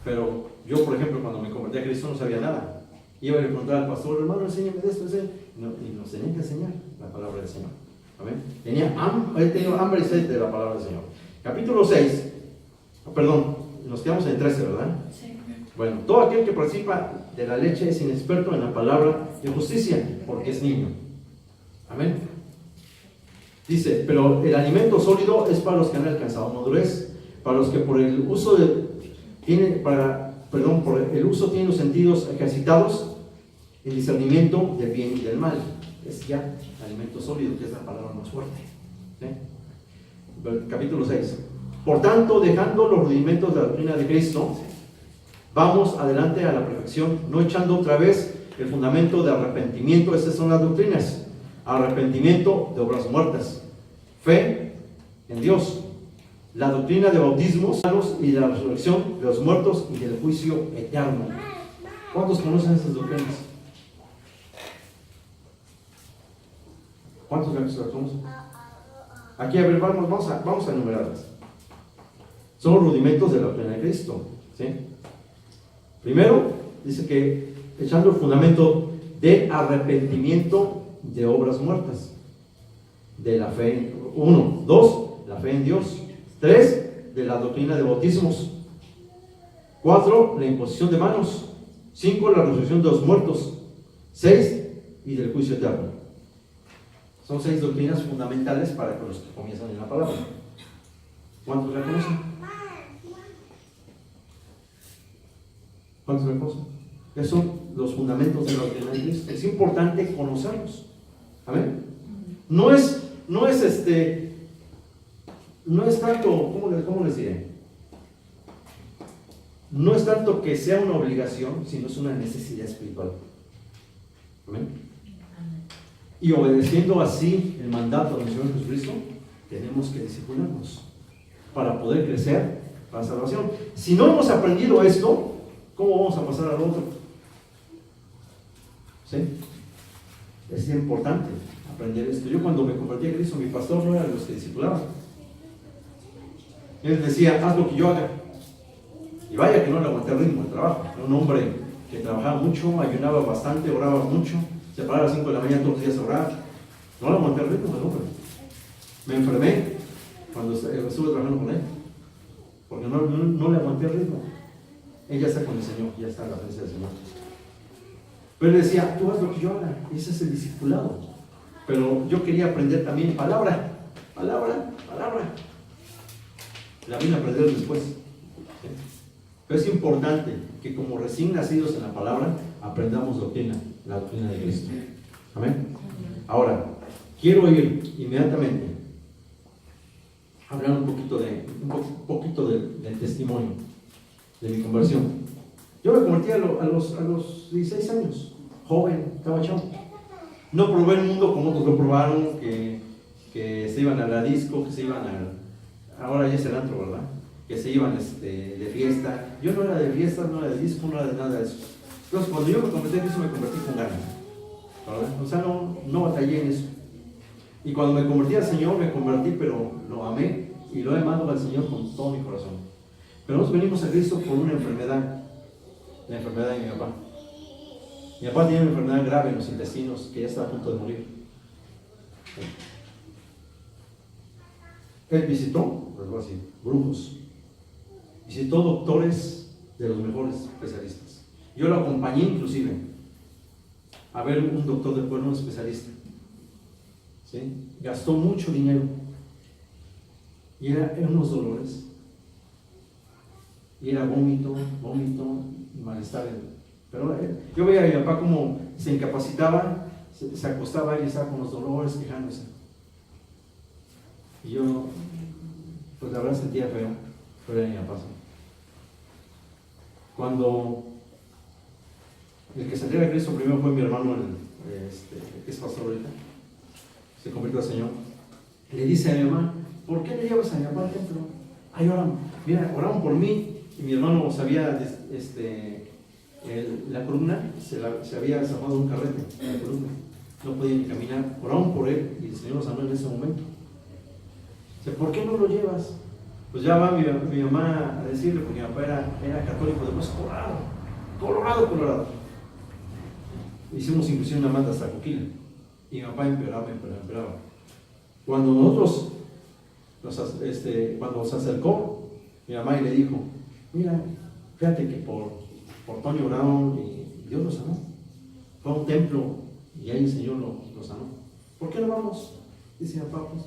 Pero yo, por ejemplo, cuando me convertí a Cristo no sabía nada. Iba a preguntar al pastor: hermano, enséñame de esto, y nos tenía que enseñar la palabra del Señor. Amén. Tenía hambre y sed de la palabra del Señor. Capítulo 6, perdón, nos quedamos en 13, ¿verdad? Sí. Bueno, todo aquel que participa de la leche es inexperto en la palabra de justicia, porque es niño. Amén. Dice: pero el alimento sólido es para los que han alcanzado madurez, para los que por el uso tienen los sentidos ejercitados, el discernimiento del bien y del mal. Es ya alimento sólido, que es la palabra más fuerte. ¿Sí? Capítulo 6. Por tanto, dejando los rudimentos de la doctrina de Cristo, vamos adelante a la perfección, no echando otra vez el fundamento de arrepentimiento. Estas son las doctrinas: arrepentimiento de obras muertas, fe en Dios, la doctrina de bautismos y de la resurrección de los muertos y del juicio eterno. ¿Cuántos conocen estas doctrinas? ¿Cuántos las conocen? Aquí, a ver, vamos a enumerarlas. Son los rudimentos de la doctrina de Cristo. ¿Sí? Primero, dice que echando el fundamento de arrepentimiento de obras muertas, de la fe. 1, 2, la fe en Dios. 3, de la doctrina de bautismos. 4, la imposición de manos. 5, la resurrección de los muertos. 6, y del juicio eterno. Son 6 doctrinas fundamentales para los que comienzan en la palabra. ¿Cuántos la conocen? ¿Cuántos la conocen? Esos son los fundamentos de la doctrina de Cristo. Es importante conocerlos. Amén. No es tanto, ¿cómo les diré? No es tanto que sea una obligación, sino es una necesidad espiritual. Amén. Y obedeciendo así el mandato del Señor Jesucristo, tenemos que disciplinarnos para poder crecer para la salvación. Si no hemos aprendido esto, ¿cómo vamos a pasar al otro? ¿Sí? Es importante aprender esto. Yo cuando me convertí a Cristo, mi pastor no era de los que discipulaban. Él decía: haz lo que yo haga. Y vaya que no le aguanté el ritmo del trabajo. Era un hombre que trabajaba mucho, ayunaba bastante, oraba mucho, se paraba a las 5 de la mañana todos los días a orar. No le aguanté el ritmo del hombre. Me enfermé cuando estuve trabajando con él, porque no le aguanté el ritmo. Ella está con el Señor, ya está en la presencia del Señor. Pero él decía, tú haz lo que yo haga. Ese es el discipulado. Pero yo quería aprender también palabra. La vine a aprender después. ¿Sí? Pero es importante que como recién nacidos en la palabra, aprendamos la doctrina de Cristo. Amén. Ahora, quiero ir inmediatamente a hablar un poquito del testimonio de mi conversión. Yo me convertí a los 16 años, joven, estaba chavo. No probé el mundo como otros lo probaron, que se iban a la disco, que se iban ahora ya es el antro, ¿verdad? Que se iban de fiesta. Yo no era de fiesta, no era de disco, no era de nada de eso. Entonces, cuando yo me convertí en eso, me convertí con ganas, ¿verdad? O sea, no batallé en eso. Y cuando me convertí al Señor, me convertí, pero lo amé y lo he amado al Señor con todo mi corazón. Pero nosotros venimos a Cristo por una enfermedad, la enfermedad de mi papá. Mi papá tenía una enfermedad grave en los intestinos, que ya estaba a punto de morir. Él visitó, pues voy a decir, brujos, visitó doctores de los mejores especialistas. Yo lo acompañé inclusive a ver un doctor de pueblo, un especialista. ¿Sí? Gastó mucho dinero y eran unos dolores y era vómito y malestar. Pero yo veía a mi papá como se incapacitaba, se acostaba y estaba con los dolores, quejándose. Y yo, pues la verdad sentía feo, pero era mi papá. Cuando el que salió de Cristo primero fue mi hermano, que es pastor ahorita, se convirtió al Señor. Le dice a mi mamá, ¿por qué le llevas a mi papá al templo? Ay, oraron por mí. Y mi hermano sabía, la columna, se había zafado un carrete, la columna. No podía ni caminar. Oraron por él y el Señor lo sanó en ese momento. Dice, ¿por qué no lo llevas? Pues ya va mi mamá a decirle, porque mi papá era católico, después colorado. Hicimos inclusive una manda hasta Coquila. Y mi papá empeoraba. Cuando nosotros, cuando se acercó, mi mamá y le dijo, mira, fíjate que por Tony oraron y Dios lo sanó. Fue a un templo y ahí el Señor lo sanó. ¿Por qué no vamos? Dice mi papá, pues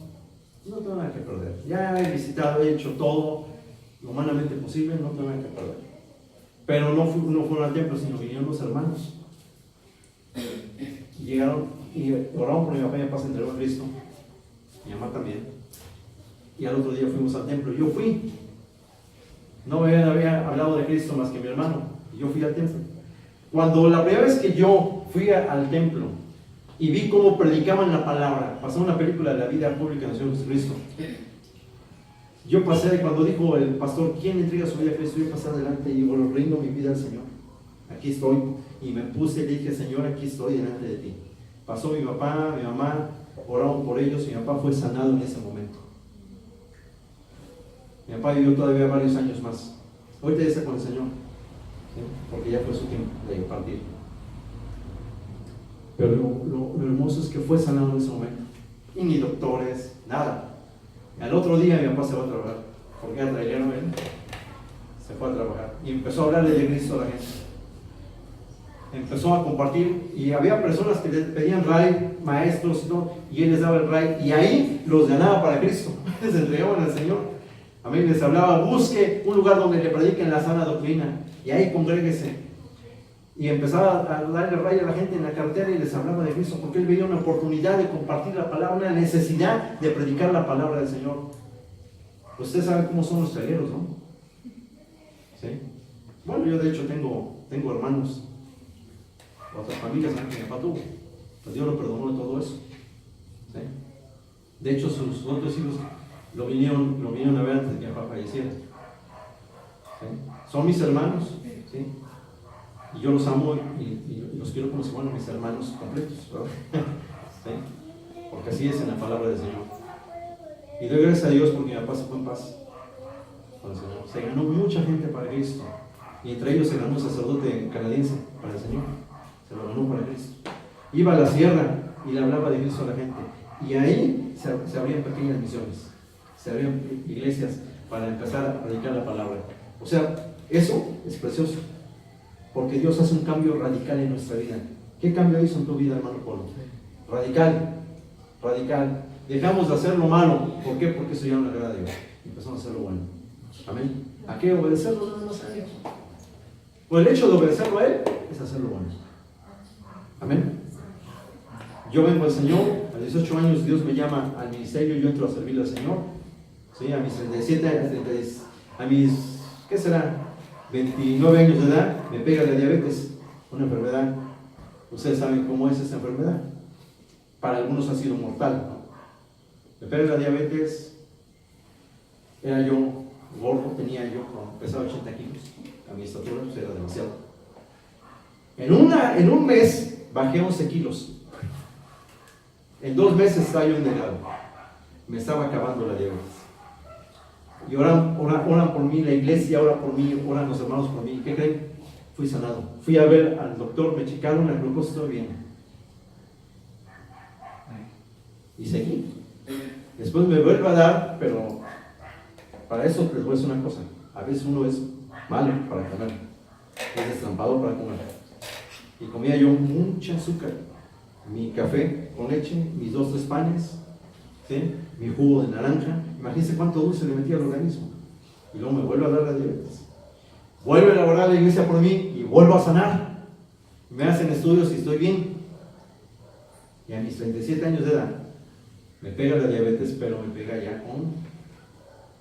no tengo nada que perder. Ya he visitado, he hecho todo lo humanamente posible, no tengo nada que perder. Pero no fueron al templo, sino vinieron los hermanos. Llegaron y oraron por mi papá y mi papá se entregó a Cristo. Mi mamá también. Y al otro día fuimos al templo. Yo fui. No me había hablado de Cristo más que mi hermano. Y yo fui al templo. Cuando la primera vez que yo fui al templo y vi cómo predicaban la palabra, pasó una película de la vida pública del Señor Jesucristo. Yo pasé, cuando dijo el pastor, ¿quién entrega su vida a Cristo? Yo pasé adelante y digo, lo rindo mi vida al Señor. Aquí estoy. Y me puse y le dije, Señor, aquí estoy delante de ti. Pasó mi papá, mi mamá, oraron por ellos y mi papá fue sanado en ese momento. Mi papá vivió todavía varios años más. Ahorita ya está con el Señor, ¿sí? Porque ya fue su tiempo de partir. Pero lo hermoso es que fue sanado en ese momento. Y ni doctores, nada. Y al otro día mi papá se va a trabajar, porque era trailero, se fue a trabajar. Y empezó a hablarle de Cristo a la gente. Empezó a compartir y había personas que le pedían ray, maestros y todo, y él les daba el ray y ahí los ganaba para Cristo. Les entregaban al Señor. A mí les hablaba, busque un lugar donde le prediquen la sana doctrina y ahí congréguese. Y empezaba a darle ray a la gente en la carretera y les hablaba de Cristo porque él veía una oportunidad de compartir la palabra, una necesidad de predicar la palabra del Señor. Ustedes saben cómo son los traileros, ¿no? ¿Sí? Bueno, yo de hecho tengo hermanos, otras familias que mi papá tuvo, pues Dios lo perdonó de todo eso. ¿Sí? De hecho, sus otros hijos lo vinieron a ver antes de que mi papá falleciera. ¿Sí? Son mis hermanos, ¿sí? Y yo los amo y los quiero como si fueran mis hermanos completos, ¿verdad? ¿Sí? Porque así es en la palabra del Señor. Y doy gracias a Dios porque mi papá se fue en paz con el Señor. Se ganó mucha gente para Cristo. Y entre ellos se ganó un sacerdote canadiense para el Señor. Se lo ganó para Cristo. Iba a la sierra y le hablaba de Cristo a la gente. Y ahí se abrían pequeñas misiones. Se abrían iglesias para empezar a predicar la palabra. O sea, eso es precioso. Porque Dios hace un cambio radical en nuestra vida. ¿Qué cambio hizo en tu vida, hermano Polo? Radical, radical. Dejamos de hacer lo malo. ¿Por qué? Porque eso ya no le agrada a Dios. Empezamos a hacer lo bueno. Amén. ¿A qué? Obedecerlo nada más a Dios. Pues el hecho de obedecerlo a Él es hacer lo bueno. Amén. Yo vengo al Señor, a los 18 años Dios me llama al ministerio, yo entro a servirle al Señor. ¿Sí? A mis 37, a mis, ¿qué será? 29 años de edad, me pega la diabetes, una enfermedad. Ustedes saben cómo es esta enfermedad. Para algunos ha sido mortal, ¿no? Me pega la diabetes, era yo gordo, pesaba 80 kilos, a mi estatura pues era demasiado. En un mes bajé 11 kilos. En 2 meses estaba yo endegado. Me estaba acabando la diabetes. Y oran por mí, la iglesia ora por mí, oran los hermanos por mí. ¿Qué creen? Fui sanado. Fui a ver al doctor, me checaron la glucosa, estoy bien. Y seguí. Después me vuelve a dar, pero para eso les voy a decir una cosa. A veces uno es malo para comer, es destrampador para comer. Y comía yo mucha azúcar. Mi café con leche, mis 2 o 3 panes, ¿sí? Mi jugo de naranja. Imagínense cuánto dulce le metía al organismo. Y luego me vuelve a dar la diabetes. Vuelve a orar la iglesia por mí y vuelvo a sanar. Me hacen estudios y estoy bien. Y a mis 37 años de edad me pega la diabetes, pero me pega ya con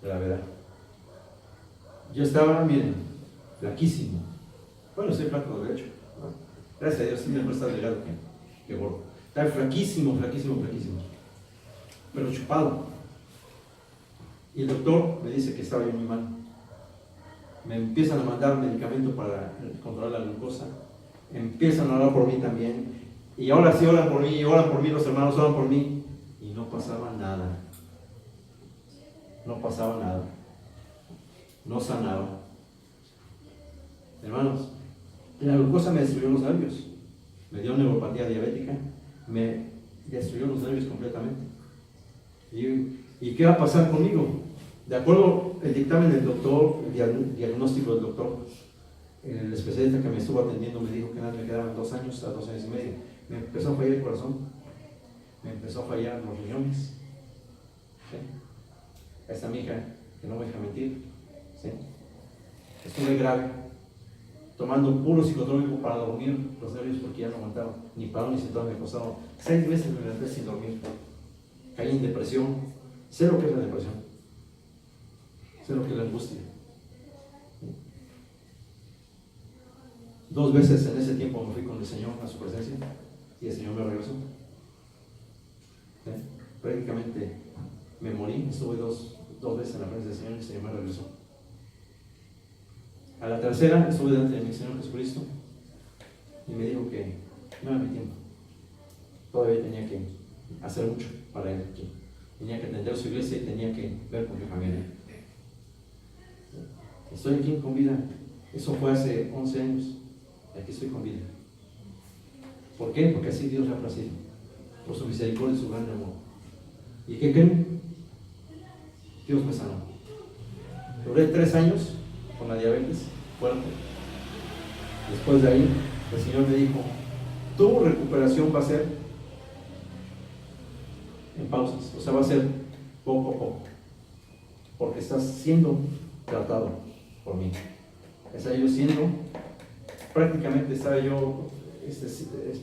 gravedad. Yo estaba, miren, flaquísimo. Bueno, soy flaco de hecho, ¿no? Gracias a Dios, sí me puedo estar delgado que gordo. Estaba flaquísimo, pero chupado. Y el doctor me dice que estaba yo muy mal. Me empiezan a mandar medicamento para controlar la glucosa. Empiezan a orar por mí también. Y ahora sí oran por mí, los hermanos oran por mí. Y no pasaba nada. No pasaba nada. No sanaba. Hermanos, la glucosa me destruyó los nervios. Me dio neuropatía diabética. Me destruyó los nervios completamente. ¿Y qué va a pasar conmigo? De acuerdo al dictamen del doctor, el diagnóstico del doctor, el especialista que me estuvo atendiendo me dijo que nada, me quedaban 2 años a 2 años y medio. Me empezó a fallar el corazón, me empezó a fallar los riñones. ¿Sí? Esta mi hija, que no me deja mentir, ¿sí? Estuve grave, tomando puro psicotrópico para dormir los nervios porque ya no aguantaba, ni parado ni sentado, me costaba 6 meses me levanté sin dormir. Caí en depresión. Sé lo que es la depresión, sé lo que es la angustia. 2 veces en ese tiempo me fui con el Señor a su presencia y el Señor me regresó. ¿Sí? Prácticamente me morí, estuve dos veces en la presencia del Señor y el Señor me regresó. A la tercera estuve delante de mi Señor Jesucristo y me dijo que no era mi tiempo. Todavía tenía que hacer mucho para Él aquí. Tenía que atender su iglesia y tenía que ver con mi familia. Estoy aquí con vida. Eso fue hace 11 años. Y aquí estoy con vida. ¿Por qué? Porque así Dios le ha placido. Por su misericordia y su gran amor. ¿Y qué creen? Dios me sanó. Duré 3 años con la diabetes fuerte. Después de ahí, el Señor me dijo: tu recuperación va a ser en pausas, o sea, va a ser poco a poco, porque estás siendo tratado por mí. Estaba yo prácticamente estaba yo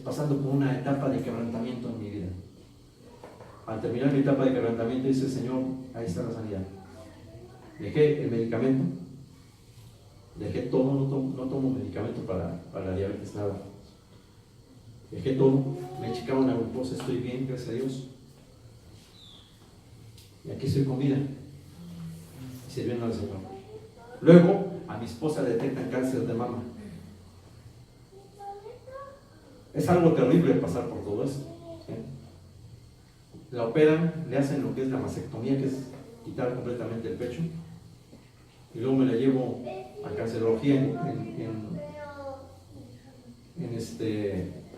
pasando por una etapa de quebrantamiento en mi vida. Al terminar mi etapa de quebrantamiento, dice el Señor: ahí está la sanidad. Dejé el medicamento, dejé todo, no tomo medicamento para la diabetes, nada. Dejé todo, me checaron la glucosa, estoy bien, gracias a Dios. Y aquí estoy con vida, sirviendo al Señor. Luego, a mi esposa le detectan cáncer de mama. Es algo terrible pasar por todo esto, ¿sí? La operan, le hacen lo que es la mastectomía, que es quitar completamente el pecho. Y luego me la llevo a cancerología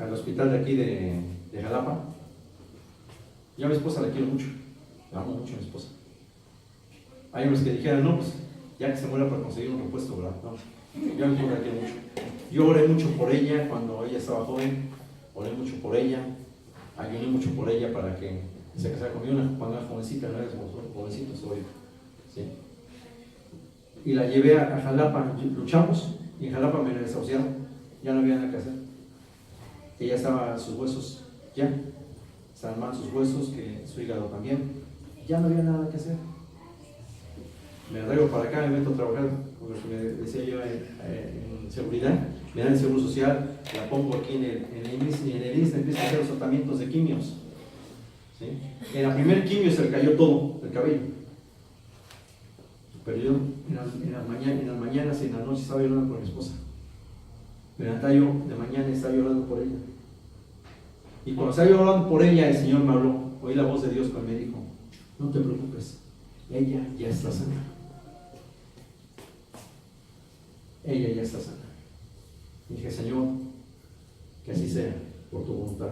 al hospital de aquí de Jalapa. Yo a mi esposa la quiero mucho. La amo mucho a mi esposa. Hay unos que dijeran: no, pues ya que se muera para conseguir un repuesto, ¿verdad? No, yo la quiero mucho. Yo oré mucho por ella cuando ella estaba joven. oré mucho por ella, ayuné mucho por ella para que se casara conmigo cuando era jovencita, no era jovencito, soy, ¿sí? Y la llevé a Jalapa, luchamos, y en Jalapa me desahuciaron, ya no había nada que hacer. Ella estaba, sus huesos ya, estaban mal sus huesos, que su hígado también, ya no había nada que hacer. Me traigo para acá, me meto a trabajar, como me decía yo, en seguridad, me dan el seguro social, la pongo aquí en el ISSSTE, empiezo a hacer los tratamientos de quimios. ¿Sí? En la primer quimio se le cayó todo el cabello, pero yo en las mañanas y en las noches estaba llorando por mi esposa. Me levantaba yo de mañana y estaba llorando por ella, y cuando estaba llorando por ella el Señor me habló, oí la voz de Dios cuando me dijo, no te preocupes, ella ya está sana. Ella ya está sana. Y dije, Señor, que así sea, por tu voluntad.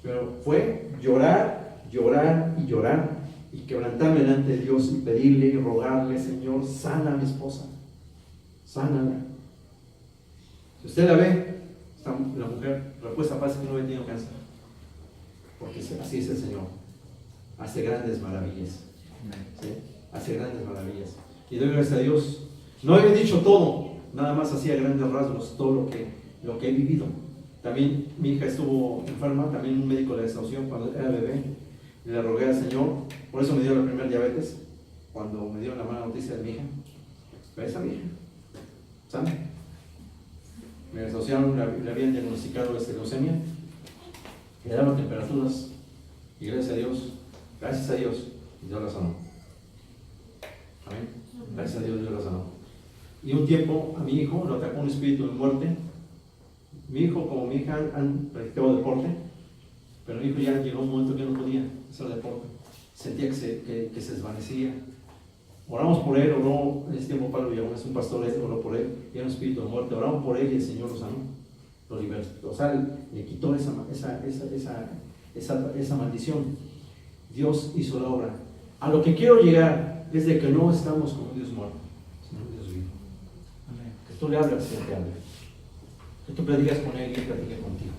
Pero fue llorar, llorar y llorar, y quebrantarme delante de Dios y pedirle y rogarle, Señor, sana a mi esposa, sánala. Si usted la ve, la mujer, la respuesta pasa que no había tenido cáncer, porque así es el Señor, hace grandes maravillas, ¿sí? Hace grandes maravillas, y doy gracias a Dios. No he dicho todo, nada más hacía grandes rasgos todo lo que he vivido. También mi hija estuvo enferma, también un médico le desahució cuando era bebé, y le rogué al Señor, por eso me dio la primera diabetes, cuando me dieron la mala noticia de mi hija. Pero esa mi hija, ¿sabe? Me desahuciaron, le habían diagnosticado leucemia, le daban temperaturas, y gracias a Dios, Dios la sanó. Amén. Gracias a Dios la sanó. Y un tiempo a mi hijo lo atacó un espíritu de muerte. Mi hijo, como mi hija, han practicado deporte, pero mi hijo ya llegó un momento que no podía hacer deporte. Sentía que se desvanecía. Oramos por él, oró en ese tiempo Pablo Villagón, es un pastor, oró por él, y era un espíritu de muerte. Oramos por él y el Señor lo sanó, lo libertó. O sea, le quitó esa maldición. Dios hizo la obra. A lo que quiero llegar es de que no estamos como Dios muerto, sino Dios vivo. Que tú le hablas y Él te habla. Que tú predicas con Él y Él platique contigo.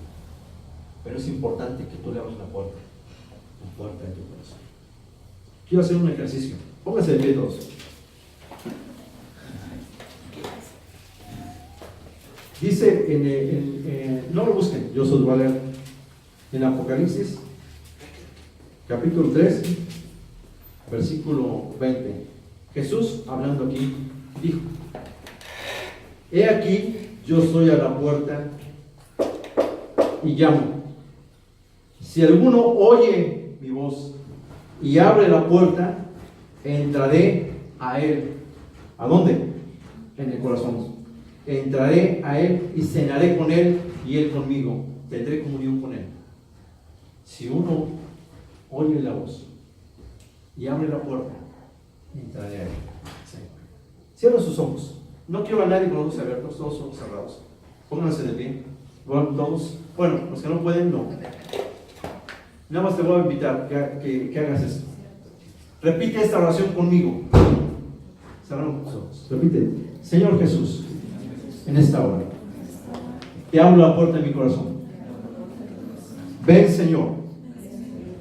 Pero es importante que tú le abras la puerta de tu corazón. Quiero hacer un ejercicio. Pónganse de pie todos. Dice, no lo busquen, yo soy Valer, en Apocalipsis, capítulo 3, versículo 20. Jesús, hablando aquí, dijo: he aquí, yo estoy a la puerta y llamo. Si alguno oye mi voz y abre la puerta, entraré a él. ¿A dónde? En el corazón. Entraré a él y cenaré con él y él conmigo. Tendré comunión con él. Si uno oye la voz y abre la puerta, entraré a él. Sí. Cierra sus ojos. No quiero a nadie con los ojos abiertos, todos ojos cerrados. Pónganse de pie. Bueno, todos. Bueno, los que no pueden, no. Nada más te voy a invitar que hagas esto. Repite esta oración conmigo. Cerramos los ojos. Repite: Señor Jesús, en esta hora te abro la puerta de mi corazón. Ven, Señor,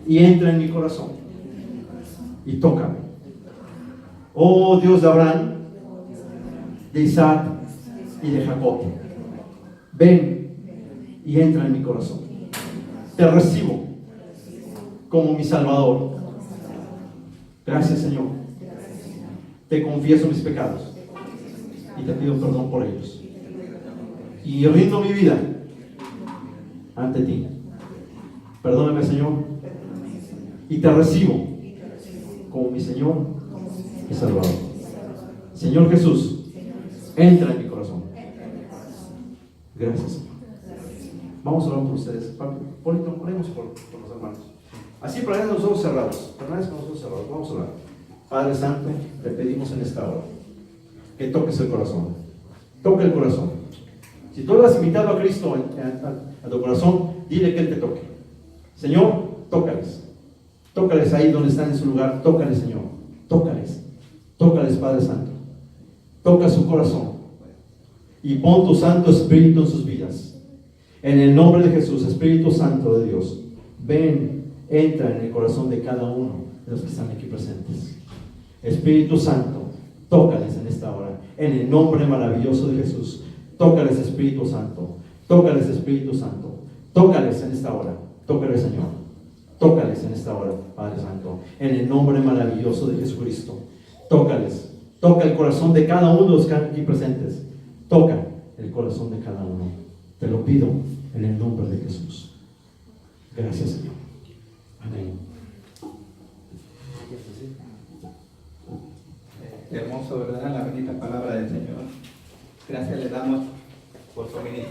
y entra en mi corazón y tócame. Oh Dios de Abraham, de Isaac y de Jacob, ven y entra en mi corazón. Te recibo como mi Salvador. Gracias, Señor. Te confieso mis pecados y te pido perdón por ellos. Y rindo mi vida ante ti. Perdóname, Señor, y te recibo como mi Señor y Salvador. Señor Jesús, entra en mi corazón. Gracias, Señor. Vamos a orar por ustedes. Oremos por los hermanos. Así, permanecen los ojos cerrados. Permanecen con los ojos cerrados. Vamos a orar. Padre Santo, te pedimos en esta hora que toques el corazón. Toca el corazón. Si tú lo has invitado a Cristo a tu corazón, dile que Él te toque. Señor, tócales. Tócales ahí donde están en su lugar. Tócales, Señor. Tócales. Tócales, Padre Santo. Toca su corazón. Y pon tu Santo Espíritu en sus vidas. En el nombre de Jesús, Espíritu Santo de Dios, ven, entra en el corazón de cada uno de los que están aquí presentes. Espíritu Santo, tócales en esta hora. En el nombre maravilloso de Jesús, tócales, Espíritu Santo. Tócales, Espíritu Santo. Tócales en esta hora. Tócales, Señor. Tócales en esta hora, Padre Santo. En el nombre maravilloso de Jesucristo. Tócales. Toca el corazón de cada uno de los que están aquí presentes. Toca el corazón de cada uno. Te lo pido en el nombre de Jesús. Gracias, Señor. Amén. Hermoso, ¿verdad? La bendita palabra del Señor. Gracias le damos por su ministerio.